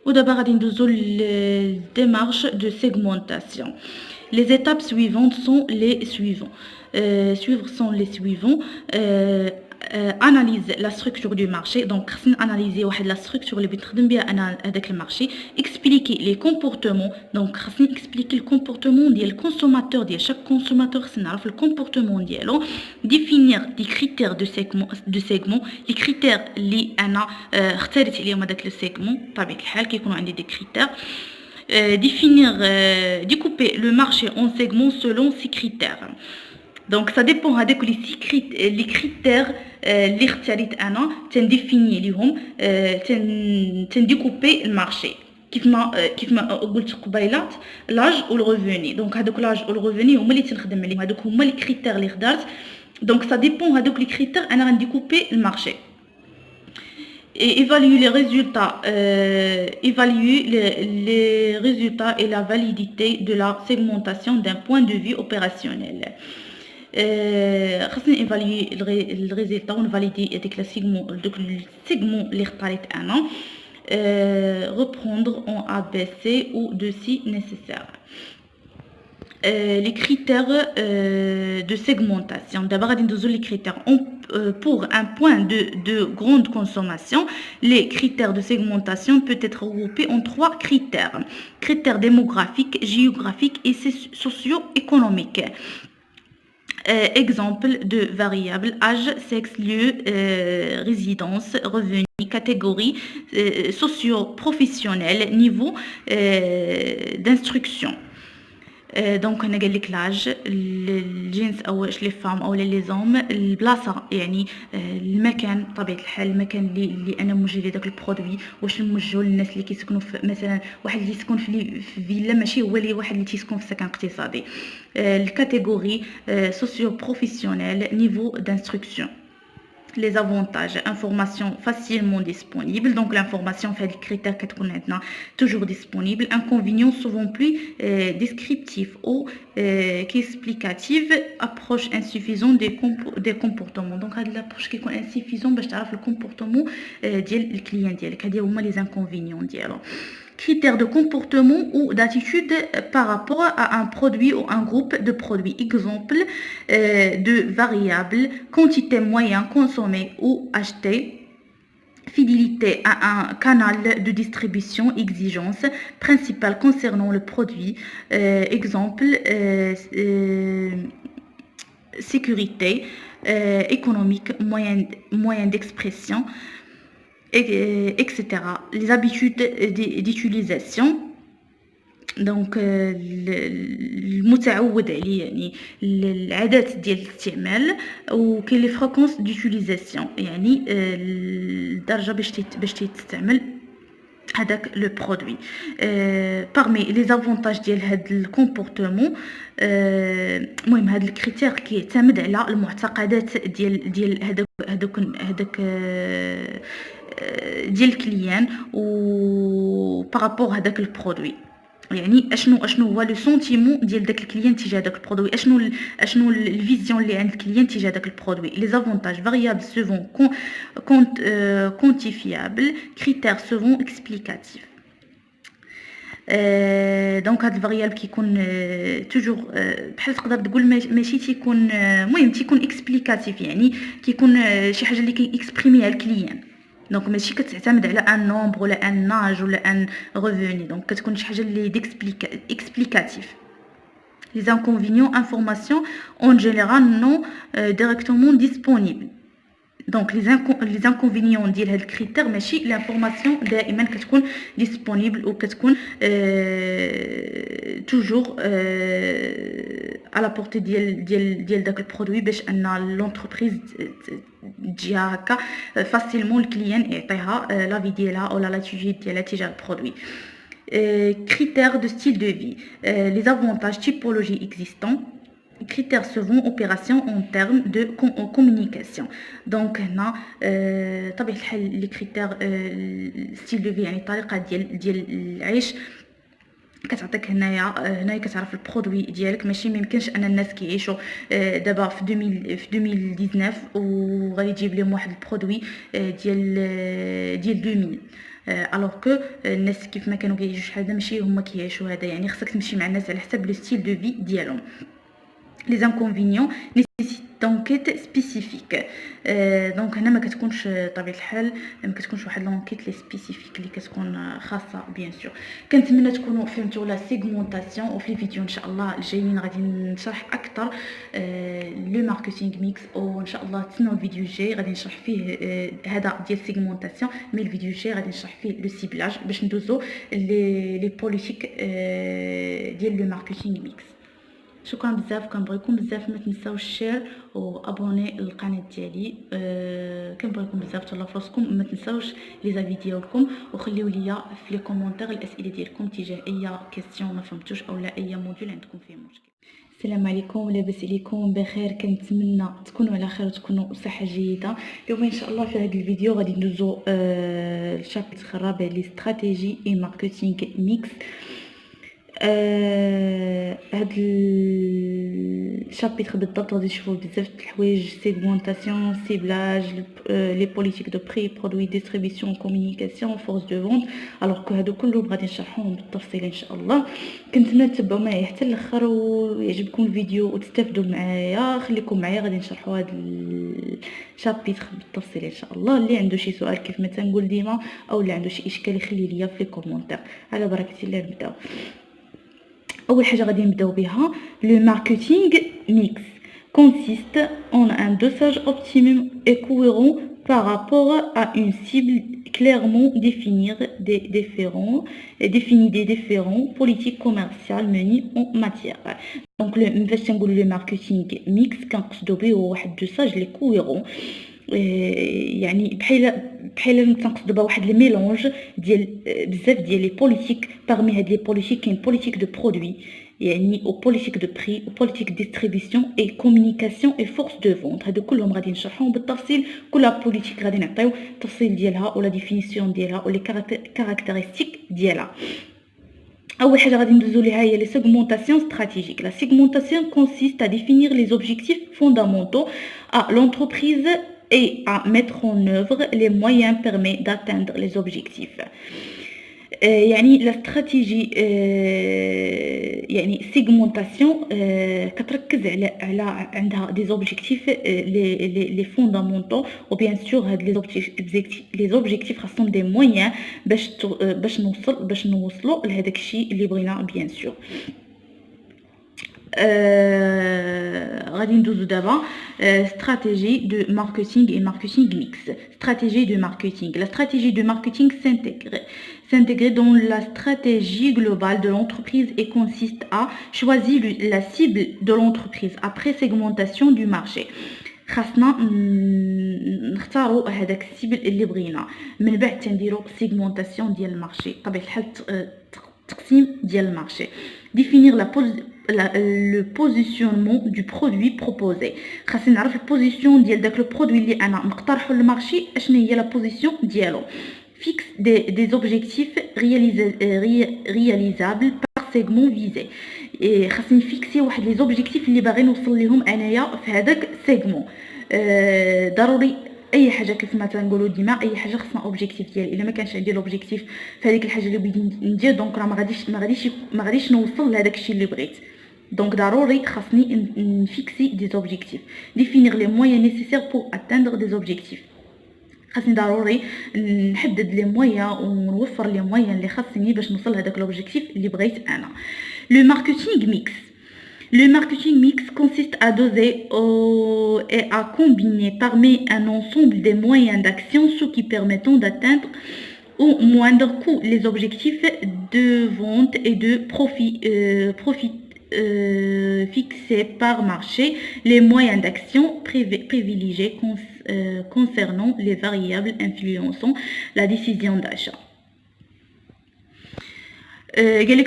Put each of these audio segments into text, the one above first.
ودابا غادي ندوزو للديمارش de segmentation. Les étapes suivantes sont les suivants. Analyse la structure du marché. Donc, analyser la structure اللي بنخدم بها انا هذاك المارشي. Expliquer les comportements. Donc, expliquer le comportement ديال الكونسوماتور ديال chaque consommateur. خصنا نعرف le comportement ديالو. Définir des critères de segment. Les critères اللي انا اختاريت عليهم هذاك le segment. بطبيعة الحال كيكونوا عندي des critères. Découper le marché en segments selon ces critères. Donc ça dépend les critères اللي اختاريت انا تنديفيني ليهم تنديكوبي المارشي كيف ما قلت قبيلات لاج والريفوني. دونك هذوك لاج والريفوني هما اللي تنخدم عليهم، هذوك هما لي كريتير اللي خدرت. دونك ça dépend هذوك لي كريتير انا غنديكوبي المارشي. Et évaluer les résultats et la validité de la segmentation d'un point de vue opérationnel. خاصني évaluer le résultat ou valider avec le segment اللي اختاريت انا. Reprendre en ABC ou de si nécessaire. Les critères de segmentation. D'abord, les critères pour un point de grande consommation. Les critères de segmentation peuvent être regroupés en 3 critères. Critères démographiques, géographiques et socio-économiques. Exemple de variables: âge, sexe, lieu, résidence, revenus, catégorie, socio-professionnel, niveau d'instruction. Donc on a قال لك لاج، الجنس او لي فام او لي زوم، البلاصه يعني المكان بطبيعه الحال المكان اللي انا موجه ليه داك البرودوي، واش نوجهو للناس اللي كيسكنوا مثلا واحد اللي يسكن في فيلا ماشي هو اللي واحد اللي تيسكن في سكن اقتصادي. الكاتيجوري سوسيو بروفيسيونيل، نيفو d'instruction. Les avantages: information facilement disponible, donc l'information fait les critères toujours disponible. Inconvénients souvent plus descriptifs ou qu'explicative. Approche insuffisante des comportements. Donc l'approche qui est insuffisante باش تعرف le comportement ديال الكليان ديالك. هادي هما les inconvénients ديالو. Critères de comportement ou d'attitude par rapport à un produit ou un groupe de produits. Exemple de variables: quantité moyenne consommée ou achetée, fidélité à un canal de distribution, exigence principale concernant le produit. Exemple sécurité économique, moyen d'expression, etc. Les habitudes d'utilisation. دونك المتعود عليه يعني العادات ديال الاستعمال، وكاين لي فريكونس ديوتيليزاسيون يعني الدرجه باش تستعمل هذاك لو برودوي. parmi les avantages ديال هذا الكومبورتمون، المهم هذا الكريتير كيعتمد على المعتقدات ديال هذاك ديال الكليان و بارابور هذاك البرودوي. يعني اشنو هو لو سونتيمون ديال داك الكليان تجاه داك البرودوي، اشنو الفيزيون اللي عند الكليان تجاه داك البرودوي. لي زافونتاج: فاريابل سوفون كونتيفيابل، كريتير سوفون اكسبليكاتيف. دونك هاد الفاريابل كيكون توجور بحال تقدر تقول ماشي تيكون المهم تيكون اكسبليكاتيف، يعني كيكون شي حاجه اللي كيكسبريميها الكليان. دونك ماشي كتعتمد على ان نومبر ولا ان ناج ولا ان ريفوني، دونك كتكون شي حاجه اللي اكسبليكاتيف. Les inconvénients: information en général non directement disponible. Donc les inconvénients ديال هاد الكريتير ماشي l'information دائما كتكون disponible و كتكون toujours à la portée ديال داك البرودوي، باش ان لونتربريز تجيها هكا فاسيلمون الكليان يعطيها لافي ديالها او لاتيتود ديالها تجاه البرودوي. Critères de style de vie: les avantages: typologie existant, critères suivants, opération en termes de communication. Donc هنا طبيعة الحال لي كريتير ستيل دو في يعني الطريقة ديال العيش كتعطيك هنايا كتعرف البرودوي ديالك. ماشي ميمكنش ان الناس كيعيشوا دابا في 2019 وغادي تجيب لهم واحد البرودوي ديال 2000. الوغ كو الناس كيف ما كانوا كيعيشوا شحال هذا ماشي هما كيعيشوا هذا، يعني خصك تمشي مع الناس على حسب لو ستيل دو في ديالهم. les inconvénients nécessitent d'enquête spécifique. دونك هنا ما كتكونش طبيعه الحال ما كتكونش واحد لونكيت لي سبيسيفيك اللي كتكون خاصه بيان سور. كنتمنى تكونوا فهمتوا لا سيغمونطاسيون، وفي الفيديو ان شاء الله الجايين غادي نشرح اكثر لو ماركتينغ ميكس، وان شاء الله تسناو الفيديو الجاي غادي نشرح فيه هذا ديال سيغمونطاسيون، مي الفيديو الجاي غادي نشرح فيه لو سيبلاج باش ندوزو لي بوليتيك ديال لو ماركتينغ ميكس. شكرا بزاف، كنبغيكم بزاف، ما تنساوش الشير وابوني للقناه ديالي. كنبغيكم بزاف، تهلاو فراسكم، ما تنساوش لي زافي ديالكم، وخليو ليا في لي كومونتير الاسئله ديالكم تجاه اي كيسيون ما فهمتوش اولا اي موديول عندكم فيه مشكل. السلام عليكم، لاباس عليكم بخير؟ كنتمنى تكونوا على خير وتكونوا بصحه جيده. اليوم ان شاء الله في هذا الفيديو غادي ندوزو الشابتر الرابع لي استراتيجي اي ماركتينغ ميكس. هاد الشابيتر بالضبط غادي نشوفوا بزاف د الحوايج، سيغمونطاسيون، سيبلاج، لي بوليتيك دو بري، برودوي ديستريبيسيون، كومونيكاسيون، فورس دو فونت. الوغ كو هادو كلهم غادي نشرحوهم بالتفصيل ان شاء الله. كنتمنى تتبعوا معايا حتى الاخر ويعجبكم الفيديو وتستافدوا معايا. خليكم معايا غادي نشرحوا هاد الشابيتر بالتفصيل ان شاء الله. اللي عنده شي سؤال كيف ما تنقول ديما، او اللي عنده شي اشكال يخلي ليا في لي كومونتير. على بركه الله نبداو. أول حاجة غادي نبداو بها le marketing mix consiste en un dosage optimum et cohérent par rapport à une cible clairement définie des différents politiques commerciales menées en matière. Donc باش نقولوا le marketing mix كنقصدوا به هو واحد dosage اللي cohérent، يعني بحال تنقصدوا بها واحد الميلونج ديال بزاف ديال لي بوليتيك. parmi هاد لي بوليتيك كاين بوليتيك دو برودوي يعني او بوليتيك دو بري او بوليتيك ديستريبيسيون اي كومونيكاسيون اي فورس دو فونت. هادو كلهم غادي نشرحهم بالتفصيل، كل بوليتيك غادي نعطيو التفصيل ديالها ولا ديفينيسيون ديالها ولي كاركتيرستيك ديالها. اول حاجه غادي ندوزو ليها هي لي سيغمونطاسيون ستراتيجيك. لا سيغمونطاسيون consiste à définir les objectifs fondamentaux à l'entreprise et à mettre en œuvre les moyens permettant d'atteindre les objectifs. يعني لا استراتيجي يعني سيغمونطاسيون كتركز على عندها دي زوبجيكتيف لي فوندامونطو، وبيان سور هاد لي زوبجيكتيف خاصهم دي مويان باش نوصلوا لهداك الشيء اللي بغينا بيان سور. غادي ندوزو دابا stratégie de marketing et marketing mix. Stratégie de marketing. La stratégie de marketing s'intègre dans la stratégie globale de l'entreprise et consiste à choisir la cible de l'entreprise après segmentation du marché. خاصنا نختاروا هذاك السيبل اللي بغينا، من بعد تنديروا سيغمونطاسيون ديال المارشي، طبيعه الحال تقسيم ديال المارشي. définir le positionnement du produit proposé. خاصني نعرف البوزيسيون ديال داك البرودوي اللي انا مقترحه للمارشي، اشنا هي لا بوزيسيون ديالو. fixe des objectifs réalisables par segment visé. خاصني نفيكسي واحد لي زوبجيكتيف اللي باغي نوصل ليهم انايا في هذاك سيغمون. ضروري اي حاجه كيف ما تنقولوا ديما اي حاجه خصنا اوبجيكتيف ديالي. الا ما كانش عندي الاوبجيكتيف في هذيك الحاجه اللي بغيت ندير، دونك راه ما غاديش نوصل لهذاك الشيء اللي بغيت. دونك ضروري خاصني نفيكسي دي زوبجيكتيف. définir les moyens nécessaires pour atteindre des objectifs. خاصني ضروري نحدد لي مويان ونوفر لي مويان اللي خاصني باش نوصل لهذاك الاوبجيكتيف اللي بغيت انا. Le marketing mix. Le marketing mix consiste à doser et à combiner parmi un ensemble des moyens d'action, ce qui permettent d'atteindre au moindre coût les objectifs de vente et de profit fixés par marché. Les moyens d'action privilégiés concernant les variables influençant la décision d'achat.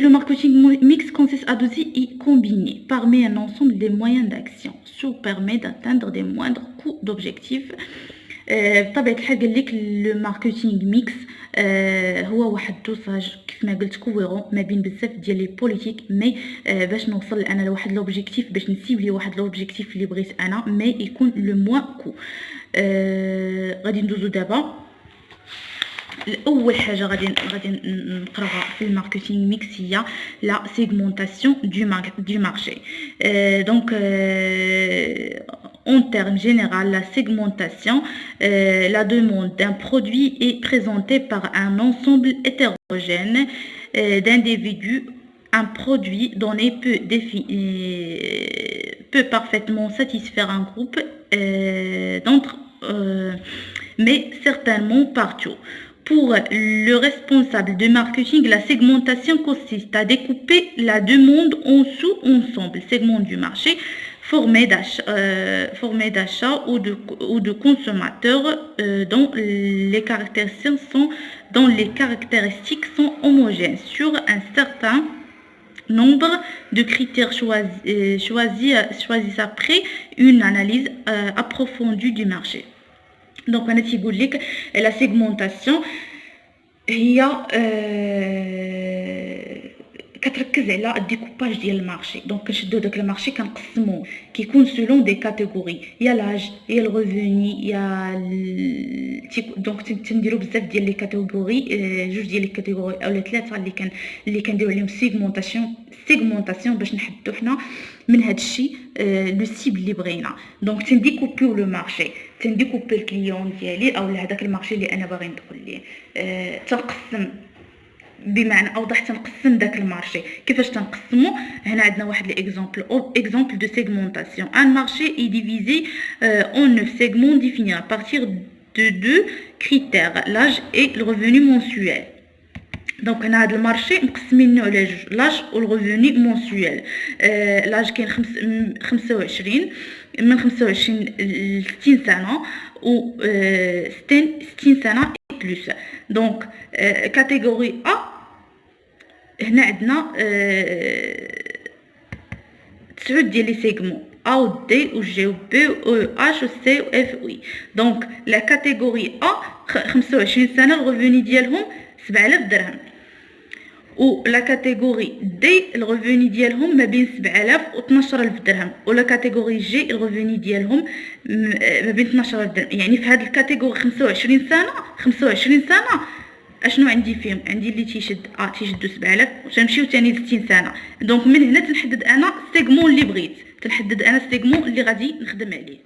Le marketing mix consiste à doser et combiner parmi un ensemble des moyens d'action, ce qui permet d'atteindre des moindres coûts d'objectifs. بطبيعه الحال قال لك لو ماركتينغ ميكس هو واحد دوساج كيف ما قلت كويرون ما بين بزاف ديال لي بوليتيك، مي باش نوصل انا لواحد لوبجيكتيف، باش نسيبلي واحد لوبجيكتيف اللي بغيت انا، مي يكون لو موان كو. غادي ندوزو دابا اول حاجه غادي نقراها في الماركتينغ ميكس هي لا سيغمونطاسيون du marché. Donc en termes généraux, la segmentation, la demande d'un produit est présentée par un ensemble hétérogène d'individus. Un produit donné peut parfaitement satisfaire un groupe d'entre mais certainement partout. Pour le responsable de marketing, la segmentation consiste à découper la demande en sous-ensembles, segments du marché, formés d'achat ou de consommateurs dont les caractéristiques sont homogènes sur un certain nombre de critères choisis après une analyse approfondie du marché. Donc انا تيقول لك لا سيغمونطاسيون هي كتركز على الديكوباج ديال المارشي. دونك كنشدو داك المارشي كنقسموه كيكون سولون دي كاتيجوري يا لاج يا الغوفوني يا دونك تنديرو بزاف ديال لي كاتيجوري جوج ديال لي كاتيجوري اولا ثلاثه اللي كنديرو عليهم سيغمونطاسيون باش نحددو حنا من هذا الشيء لو سيبل اللي بغينا. دونك تنديكوبيو لو مارشي تنديكوبي الكليون ديالي اولا هذاك المارشي اللي انا باغي ندخل ليه. تنقسم بمعنى اوضح تنقسم داك المارشي. كيفاش تنقسمو؟ هنا عندنا واحد اكزامبل دو سيغمونطاسيون. ان مارشي اي ديفيزي en 9 segments définis à partir de 2 critères, l'âge et le revenu mensuel. دونك هنا هذا المارشي مقسمينو على جوج، لاج والريفوني مونسيوال. لاج كاين 25 من 25 ل 60 سنه و 60 سنه بلس. دونك كاتيجوري ا هنا عندنا 9 ديال لي سيغمون A ou D ou G ou B ou H ou C ou F ou I. دونك لا كاتيجوري A 25 سنه الريفوني ديالهم 7000 درهم، و لا كاتيجوري دي الريفوني ديالهم ما بين 7000 و 12000 درهم، و لا كاتيجوري جي الريفوني ديالهم ما بين 12000 درهم. يعني في هذه الكاتيجوري 25 سنه اشنو عندي فيهم؟ عندي اللي تيشدوا 7000 وتمشيو ثاني 60 سنه. دونك من هنا تنحدد انا السيغمون اللي بغيت، تنحدد انا السيغمون اللي غادي نخدم عليه.